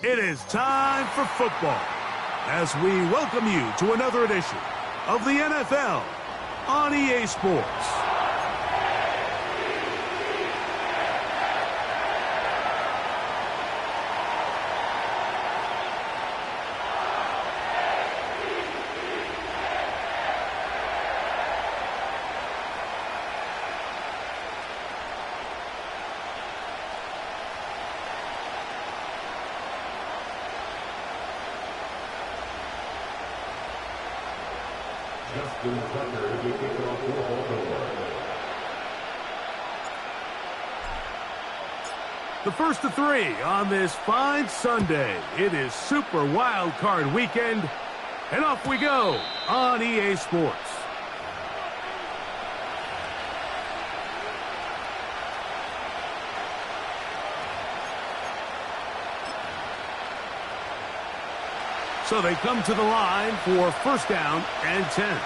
It is time for football as we welcome you to another edition of the NFL on EA Sports. The first of three on this fine Sunday. It is Super Wild Card Weekend, and off we go on EA Sports. So they come to the line for first down and 10.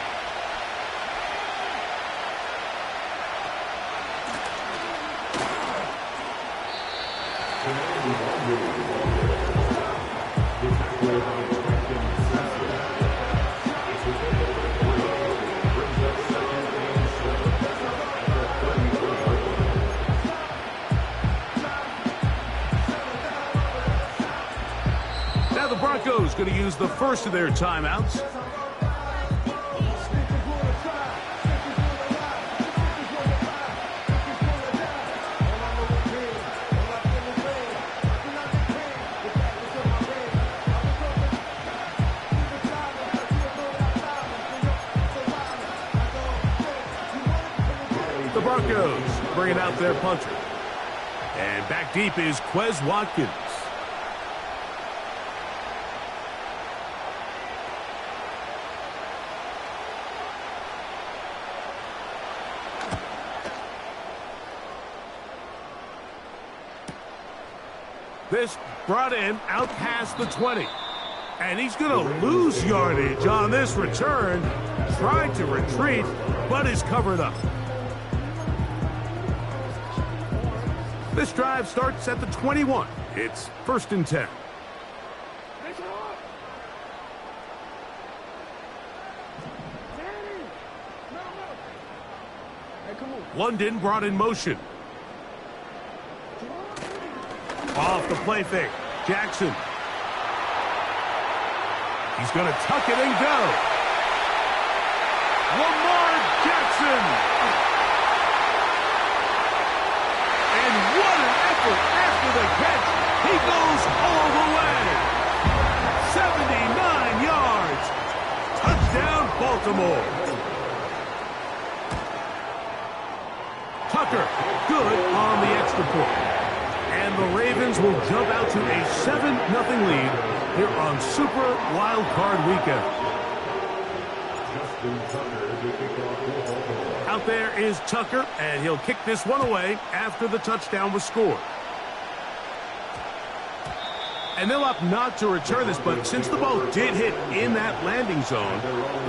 Now the Broncos going to use the first of their timeouts. The Broncos bringing out their punter. And back deep is Quez Watkins. This brought in out past the 20. And he's going to lose yardage on this return. Tried to retreat, but is covered up. This drive starts at the 21. It's first and 10. London brought in motion. Off the play fake. Jackson. He's going to tuck it and go. Lamar Jackson. And what an effort after the catch. He goes all the way. 79 yards. Touchdown, Baltimore. Tucker, good on the extra point. And the Ravens will jump out to a 7-0 lead here on Super Wild Card Weekend. Out there is Tucker, and he'll kick this one away after the touchdown was scored. And they'll opt not to return this, but since the ball did hit in that landing zone,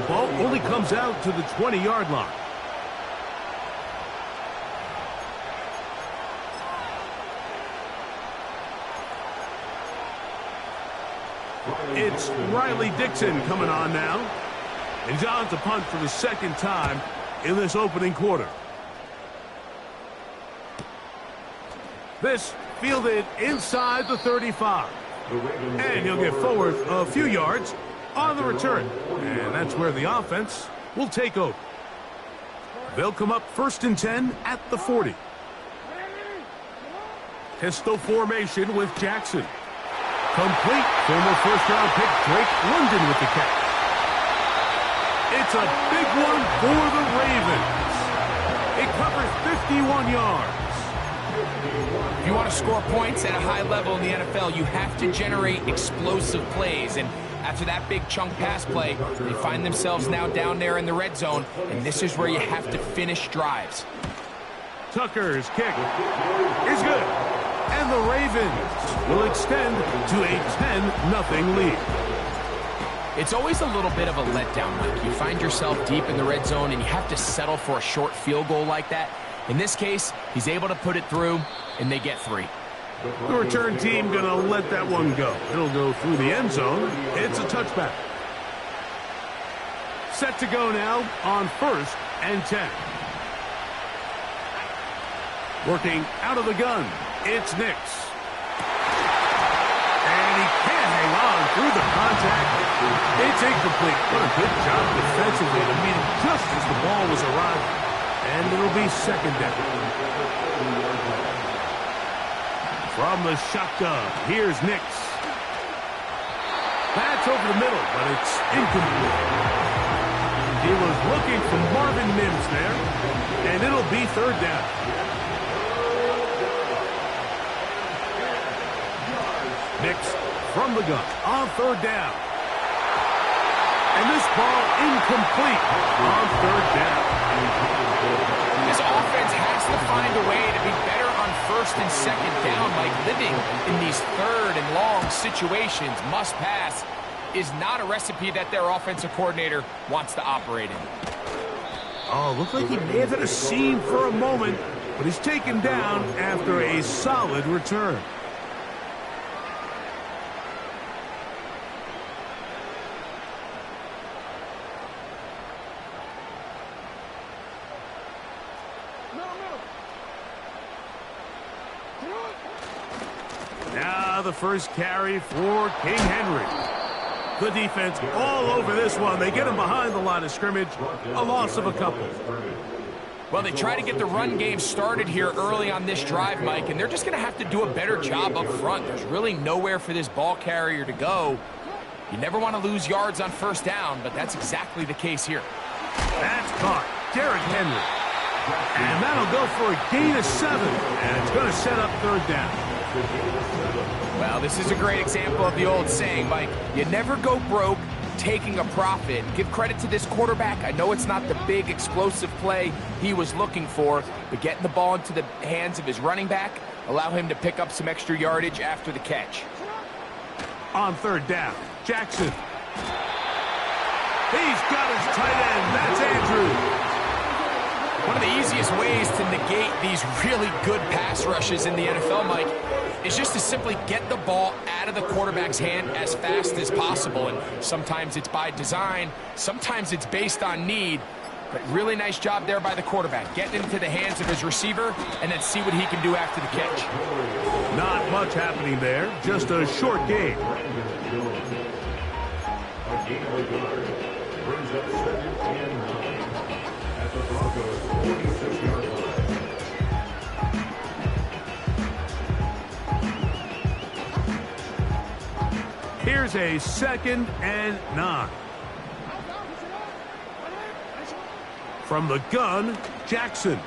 the ball only comes out to the 20-yard line. It's Riley Dixon coming on now. And he's on to punt for the second time in this opening quarter. This fielded inside the 35. And he'll get forward a few yards on the return. And that's where the offense will take over. They'll come up first and 10 at the 40. Pistol formation with Jackson. Complete. Former first-round pick Drake London with the catch. It's a big one for the Ravens. It covers 51 yards. If you want to score points at a high level in the NFL, you have to generate explosive plays. And after that big chunk pass play, they find themselves now down there in the red zone. And this is where you have to finish drives. Tucker's kick is good. And the Ravens will extend to a 10-0 lead. It's always a little bit of a letdown, Mike. You find yourself deep in the red zone and you have to settle for a short field goal like that. In this case, he's able to put it through, and they get 3. The return team going to let that one go. It'll go through the end zone. It's a touchback. Set to go now on 1st and 10. Working out of the gun, it's Nix. And he can't hang on through the contact. It's incomplete. What a good job defensively to meet him just as the ball was arriving. And it'll be 2nd down. From the shotgun, here's Nix. That's over the middle, but it's incomplete. He was looking for Marvin Mims there, and it'll be 3rd down. Nix from the gun on 3rd down. And this ball incomplete on 3rd down. This offense has to find a way to be better on 1st and 2nd down. Like living in these 3rd and long situations, must pass, is not a recipe that their offensive coordinator wants to operate in. Oh, looked like he may have had a seam for a moment, but he's taken down after a solid return. Now the first carry for King Henry. Good defense all over this one. They get him behind the line of scrimmage. A loss of a couple. Well, they try to get the run game started here early on this drive, Mike, and they're just going to have to do a better job up front. There's really nowhere for this ball carrier to go. You never want to lose yards on 1st down, but that's exactly the case here. That's caught. Derrick Henry. And that'll go for a gain of 7. And it's going to set up 3rd down. Well, this is a great example of the old saying, Mike. You never go broke taking a profit. Give credit to this quarterback. I know it's not the big explosive play he was looking for, but getting the ball into the hands of his running back, allow him to pick up some extra yardage after the catch. On 3rd down, Jackson. He's got his tight end. That's Andrews. One of the easiest ways to negate these really good pass rushes in the NFL, Mike, is just to simply get the ball out of the quarterback's hand as fast as possible. And sometimes it's by design, sometimes it's based on need. But really nice job there by the quarterback, getting into the hands of his receiver and then see what he can do after the catch. Not much happening there, just a short game. Here's a 2nd and 9. From the gun, Jackson.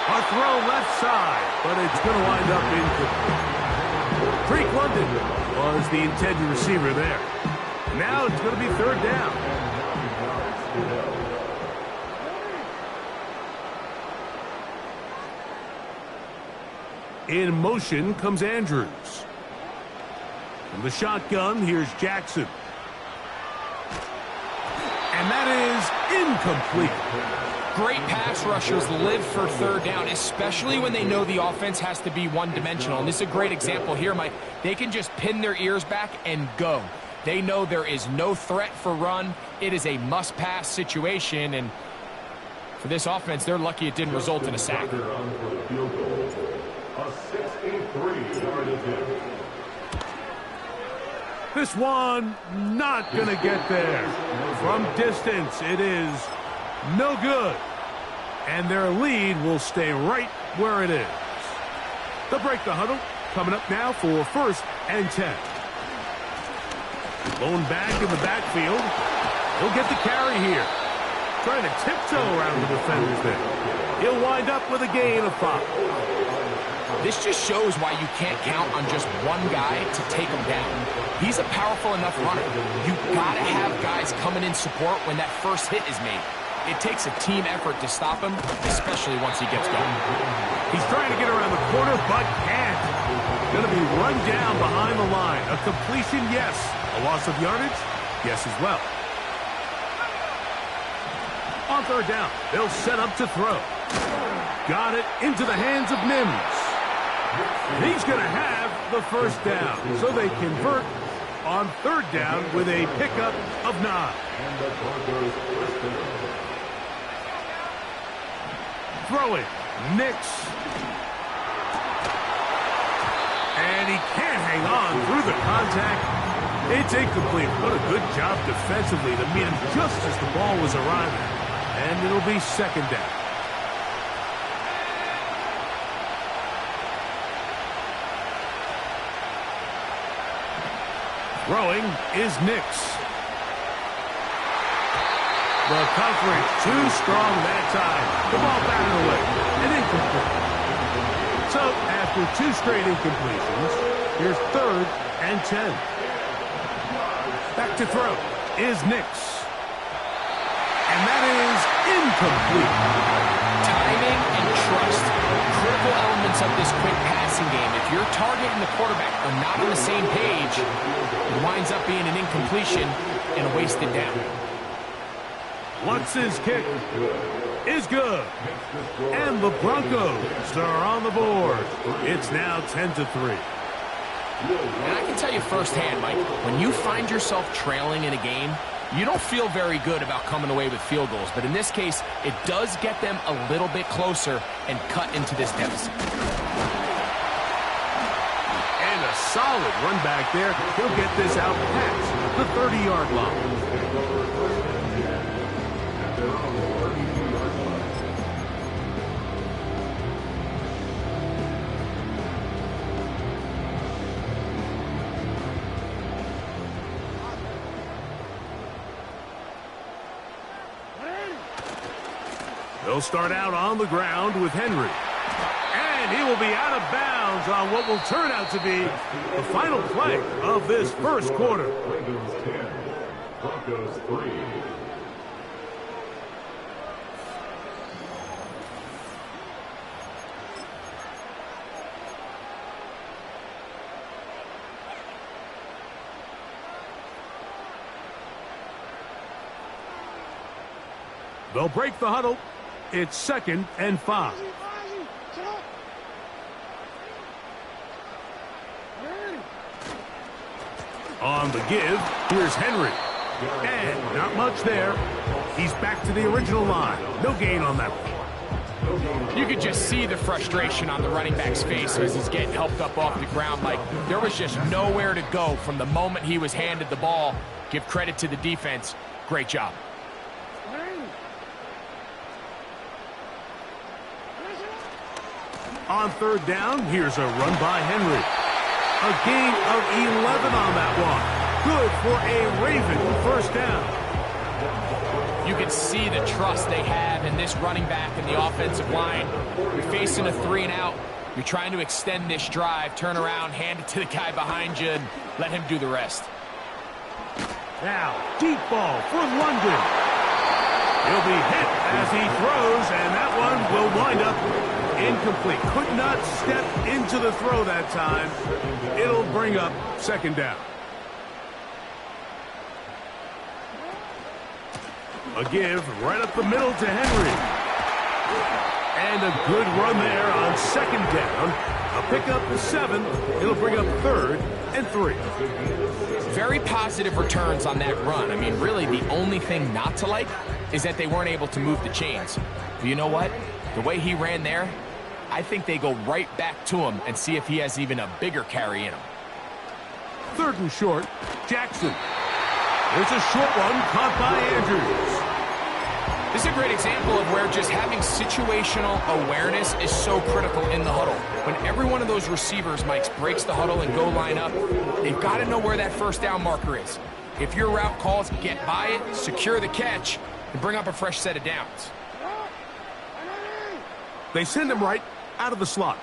A throw left side, but it's going to wind up incomplete. Drake London was the intended receiver there. Now it's going to be 3rd down. In motion comes Andrews. From the shotgun, here's Jackson. And that is incomplete. Great pass rushers live for 3rd down, especially when they know the offense has to be one-dimensional. And this is a great example here, Mike. They can just pin their ears back and go. They know there is no threat for run. It is a must-pass situation, and for this offense, they're lucky it didn't result in a sack. This one not going to get there. From distance, it is no good. And their lead will stay right where it is. They'll break the huddle. Coming up now for 1st and 10. Blown back in the backfield. He'll get the carry here. Trying to tiptoe around the defenders there. He'll wind up with a gain of 5. This just shows why you can't count on just one guy to take him down. He's a powerful enough runner. You've got to have guys coming in support when that first hit is made. It takes a team effort to stop him, especially once he gets going. He's trying to get around the corner, but can't. Going to be run down behind the line. A completion, yes. A loss of yardage, yes as well. On 3rd down, they'll set up to throw. got it into the hands of Mims. He's going to have the first down, so they convert on third down with a pickup of 9. Throwing, Nix. And he can't hang on through the contact. It's incomplete. What a good job defensively to meet him just as the ball was arriving. And it'll be second down. Throwing is Nix. The coverage too strong that time. The ball batted away and incomplete. So after 2 straight incompletions, here's 3rd and 10. Back to throw is Nix. And that is incomplete. Timing and trust, critical elements of this quick passing game. If your target and the quarterback are not on the same page, it winds up being an incompletion and a wasted down. Lutz's kick is good. And the Broncos are on the board. It's now 10-3. And I can tell you firsthand, Mike, when you find yourself trailing in a game, you don't feel very good about coming away with field goals. But in this case, it does get them a little bit closer and cut into this deficit. And a solid run back there. He'll get this out past the 30-yard line. They'll start out on the ground with Henry. And he will be out of bounds on what will turn out to be the final play of this first quarter. Broncos 3. They'll break the huddle. It's 2nd and 5. On the give, here's Henry. And not much there. He's back to the original line. No gain on that one. You could just see the frustration on the running back's face as he's getting helped up off the ground. Like, there was just nowhere to go from the moment he was handed the ball. Give credit to the defense. Great job. On third down, here's a run by Henry. A gain of 11 on that one. Good for a Raven first down. You can see the trust they have in this running back and the offensive line. You're facing a 3-and-out. You're trying to extend this drive, turn around, hand it to the guy behind you, and let him do the rest. Now, deep ball for London. He'll be hit as he throws, and that one will wind up incomplete. Could not step into the throw that time. It'll bring up second down. A give right up the middle to Henry. And a good run there on second down. A pickup of 7. It'll bring up 3rd and 3. Very positive returns on that run. I mean, really, the only thing not to like is that they weren't able to move the chains. But you know what? The way he ran there, I think they go right back to him and see if he has even a bigger carry in him. 3rd and short, Jackson. There's a short one caught by Andrews. This is a great example of where just having situational awareness is so critical in the huddle. When every one of those receivers, Mike, breaks the huddle and go line up, they've got to know where that first down marker is. If your route calls, get by it, secure the catch, and bring up a fresh set of downs. They send him right out of the slot.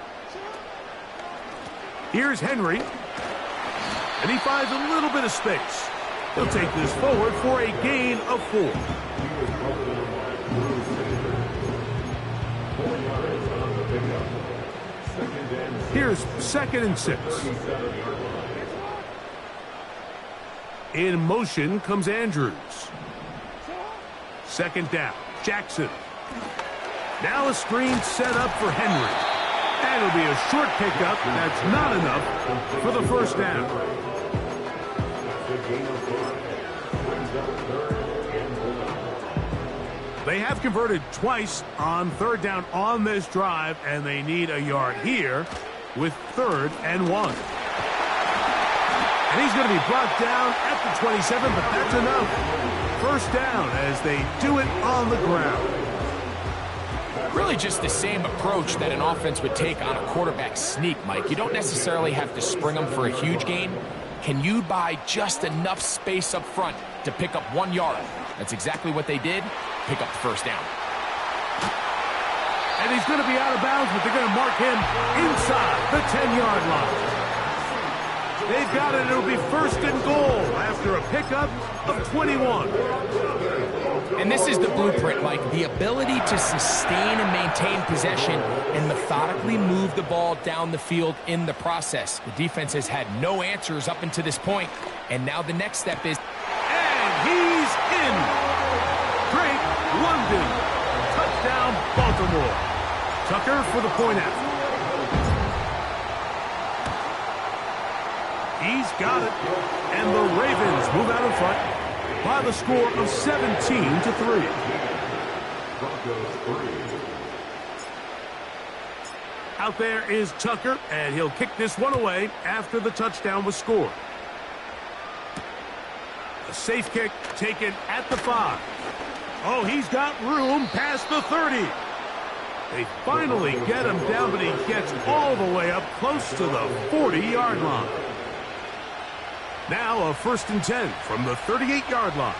Here's Henry. And he finds a little bit of space. He'll take this forward for a gain of 4. Here's 2nd and 6. In motion comes Andrews. 2nd down, Jackson. Now a screen set up for Henry. And it'll be a short pickup. That's not enough for the first down. They have converted twice on third down on this drive, and they need a yard here with 3rd and 1. And he's going to be brought down at the 27, but that's enough. First down as they do it on the ground. Really just the same approach that an offense would take on a quarterback sneak, Mike. You don't necessarily have to spring them for a huge gain. Can you buy just enough space up front to pick up 1 yard? That's exactly what they did. Pick up the first down. And he's going to be out of bounds, but they're going to mark him inside the 10-yard line. They've got it. It'll be 1st and goal after a pickup of 21. And this is the blueprint, Mike. The ability to sustain and maintain possession and methodically move the ball down the field in the process. The defense has had no answers up until this point, and now the next step is... And he's in. Drake London. Touchdown, Baltimore. Tucker for the point after. He's got it. And the Ravens move out in front by the score of 17-3. Out there is Tucker, and he'll kick this one away after the touchdown was scored. A safe kick taken at the 5. Oh, he's got room past the 30. They finally get him down, but he gets all the way up close to the 40-yard line. Now a 1st and 10 from the 38-yard line.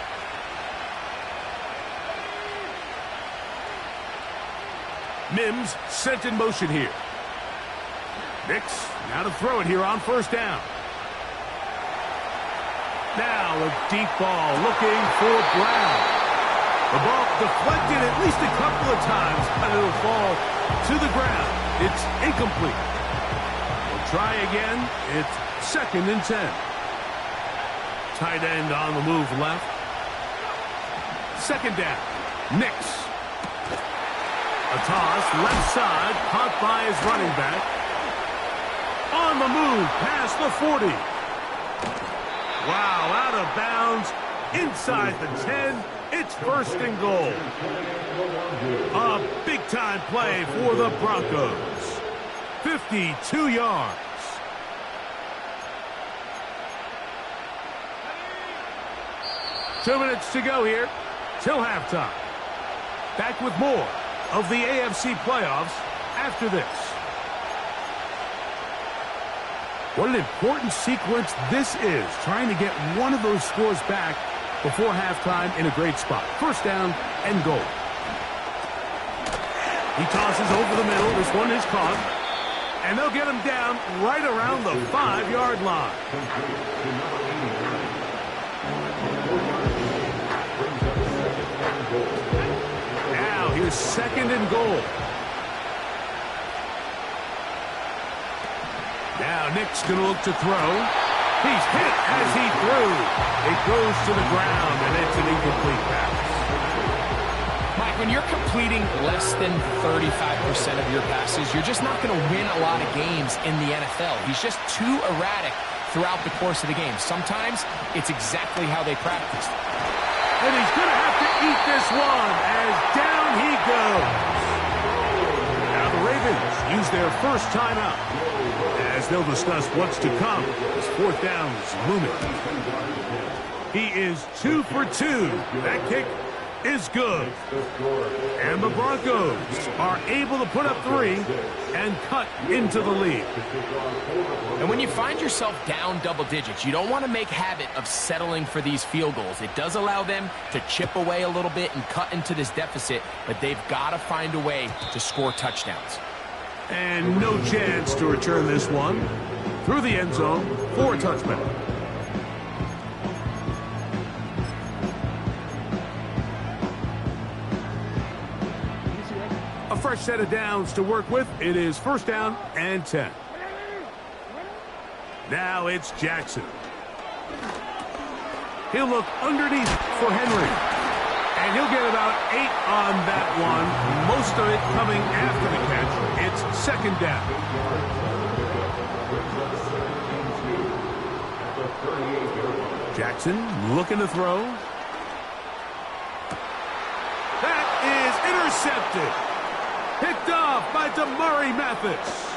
Mims sent in motion here. Nix now to throw it here on 1st down. Now a deep ball looking for Brown. The ball deflected at least a couple of times, and it'll fall to the ground. It's incomplete. We'll try again. It's 2nd and 10. Tight end on the move left. 2nd down. Nix. A toss left side, caught by his running back. On the move past the 40. Wow, out of bounds. Inside the 10. It's 1st and goal. A big-time play for the Broncos. 52 yards. Two minutes to go here till halftime. Back with more of the AFC playoffs after this. What an important sequence this is, trying to get one of those scores back before halftime in a great spot. 1st down and goal. He tosses over the middle. This one is caught. And they'll get him down right around the 5-yard line. Now here's 2nd and goal. Now Nick's going to look to throw. He's hit as he threw. It goes to the ground, and it's an incomplete pass. Mike, when you're completing less than 35% of your passes, you're just not going to win a lot of games in the NFL. He's just too erratic throughout the course of the game. Sometimes it's exactly how they practiced. And he's going to have to eat this one as down he goes. Now the Ravens use their first timeout as they'll discuss what's to come as 4th down is looming. He is 2 for 2. That kick is good. And the Broncos are able to put up 3 and cut into the lead. And when you find yourself down double digits, you don't want to make habit of settling for these field goals. It does allow them to chip away a little bit and cut into this deficit, but they've got to find a way to score touchdowns. And no chance to return this one through the end zone for a touchback. A fresh set of downs to work with. It is 1st down and 10. Now it's Jackson. He'll look underneath for Henry. And he'll get about 8 on that one, most of it coming after the catch. It's second down. Jackson looking to throw. That is intercepted. Picked off by DeMurray Mathis.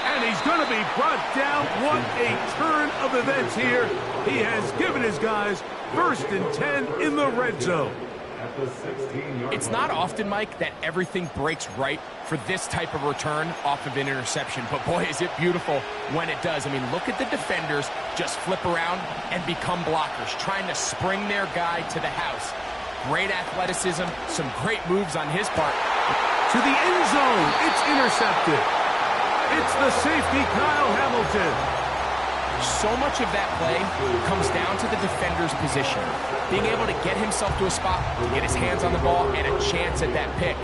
And he's going to be brought down. What a turn of events here. He has given his guys 1st and 10 in the red zone. It's not often, Mike, that everything breaks right for this type of return off of an interception. But, boy, is it beautiful when it does. I mean, look at the defenders just flip around and become blockers, trying to spring their guy to the house. Great athleticism, some great moves on his part. To the end zone, it's intercepted. It's the safety, Kyle Hamilton. So much of that play comes down to the defender's position. Being able to get himself to a spot, to get his hands on the ball, and a chance at that pick.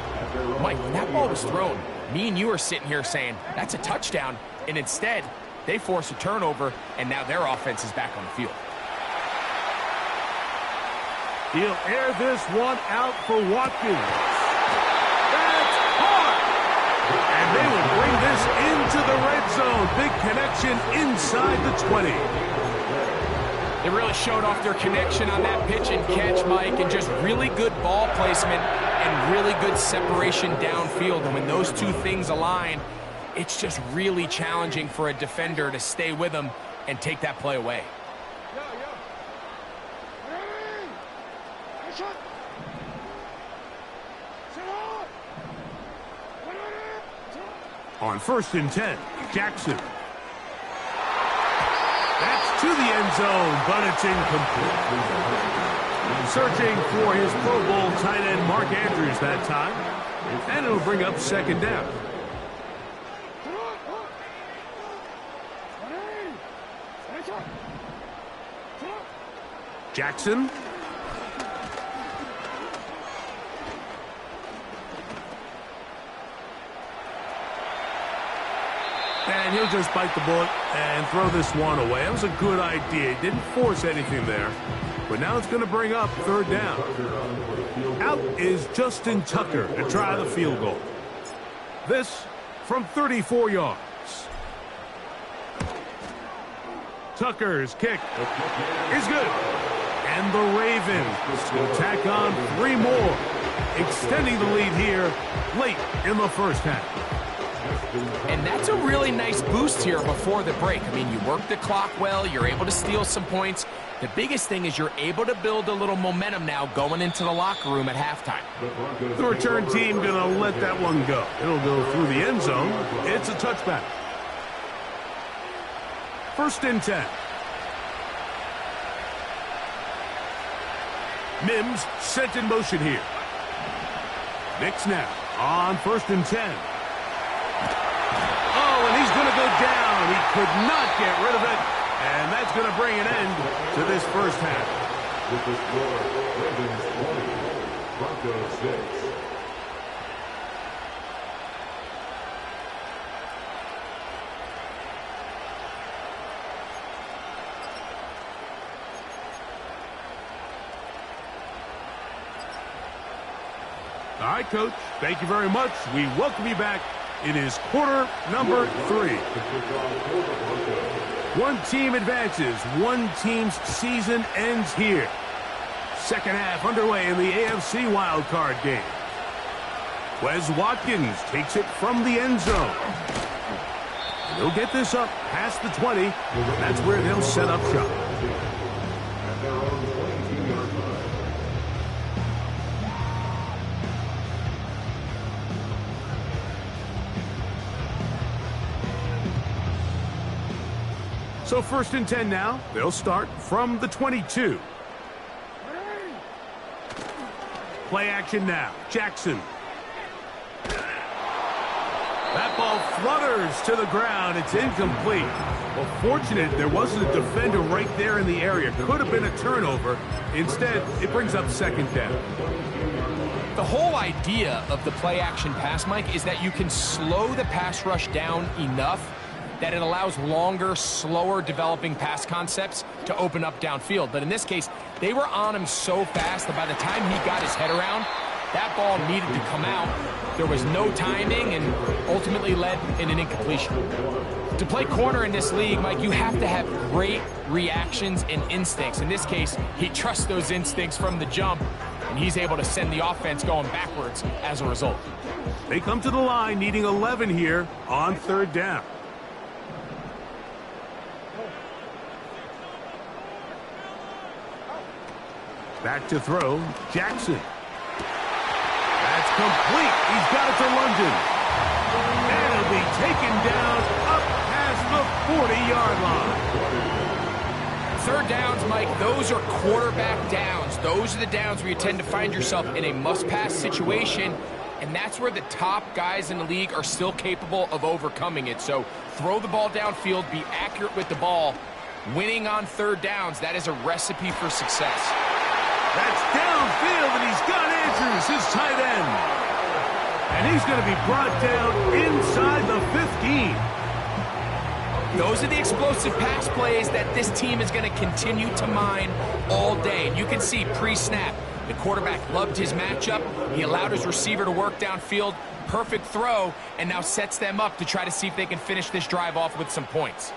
Mike, when that ball was thrown, me and you are sitting here saying, that's a touchdown. And instead, they force a turnover, and now their offense is back on the field. He'll air this one out for Watkins. That's hard. And they will bring this into the red zone. Big connection inside the 20. They really showed off their connection on that pitch and catch, Mike, and just really good ball placement and really good separation downfield. And when those two things align, it's just really challenging for a defender to stay with them and take that play away. On 1st and 10, Jackson. That's to the end zone, but it's incomplete. Searching for his Pro Bowl tight end Mark Andrews that time. And it'll bring up second down. Jackson. And he'll just bite the bullet and throw this one away. That was a good idea. He didn't force anything there. But now it's going to bring up third down. Out is Justin Tucker to try the field goal. This from 34 yards. Tucker's kick is good. And the Ravens will tack on 3 more, extending the lead here late in the first half. And that's a really nice boost here before the break. I mean, you work the clock well, you're able to steal some points. The biggest thing is you're able to build a little momentum now going into the locker room at halftime. The return team going to let that one go. It'll go through the end zone. It's a touchback. 1st and 10. Mims sent in motion here. Knicks now on 1st and 10. Oh, and he's going to go down. He could not get rid of it. And that's going to bring an end to this first half. With the score, Ravens 20, Broncos 6. All right, Coach. Thank you very much. We welcome you back. It is quarter number 3. One team advances. One team's season ends here. Second half underway in the AFC wildcard game. Wes Watkins takes it from the end zone. He'll get this up past the 20. That's where they'll set up shop. So 1st and 10 now. They'll start from the 22. Play action now. Jackson. That ball flutters to the ground. It's incomplete. Well, fortunate there wasn't a defender right there in the area. Could have been a turnover. Instead, it brings up second down. The whole idea of the play action pass, Mike, is that you can slow the pass rush down enough that it allows longer, slower developing pass concepts to open up downfield. But in this case, they were on him so fast that by the time he got his head around, that ball needed to come out. There was no timing and ultimately led in an incompletion. To play corner in this league, Mike, you have to have great reactions and instincts. In this case, he trusts those instincts from the jump, and he's able to send the offense going backwards as a result. They come to the line needing 11 here on third down. Back to throw, Jackson. That's complete. He's got it to London. And he'll be taken down up past the 40-yard line. Third downs, Mike, those are quarterback downs. Those are the downs where you tend to find yourself in a must-pass situation, and that's where the top guys in the league are still capable of overcoming it. So throw the ball downfield, be accurate with the ball. Winning on third downs, that is a recipe for success. That's downfield, and he's got Andrews, his tight end. And he's going to be brought down inside the 15. Those are the explosive pass plays that this team is going to continue to mine all day. And you can see pre-snap, the quarterback loved his matchup. He allowed his receiver to work downfield. Perfect throw, and now sets them up to try to see if they can finish this drive off with some points.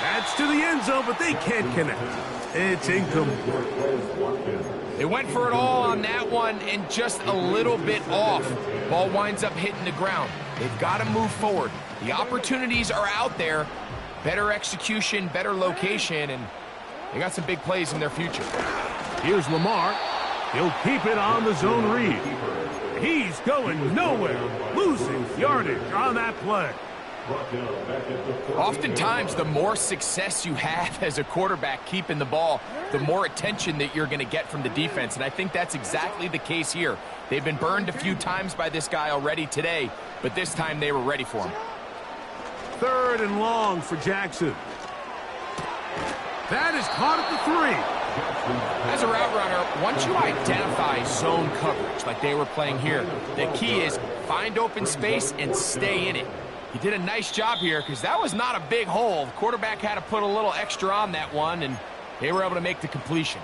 That's to the end zone, but they can't connect. It's incomplete. They went for it all on that one and just a little bit off. Ball winds up hitting the ground. They've got to move forward. The opportunities are out there. Better execution, better location, and they got some big plays in their future. Here's Lamar. He'll keep it on the zone read. He's going nowhere. Losing yardage on that play. Oftentimes, the more success you have as a quarterback keeping the ball, the more attention that you're going to get from the defense, and I think that's exactly the case here. They've been burned a few times by this guy already today, but this time they were ready for him. Third and long for Jackson. That is caught at the 3. As a route runner, once you identify zone coverage like they were playing here, the key is find open space and stay in it. He did a nice job here because that was not a big hole. The quarterback had to put a little extra on that one, and they were able to make the completion.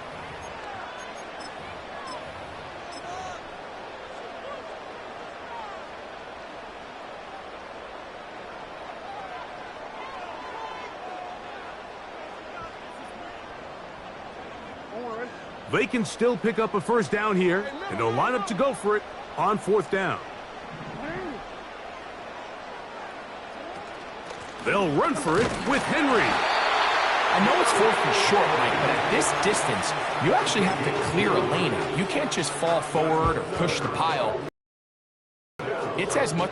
They can still pick up a first down here, and they'll line up to go for it on fourth down. They'll run for it with Henry. I know it's 4th and short, Mike, but at this distance, you actually have to clear a lane out. You can't just fall forward or push the pile. It's as much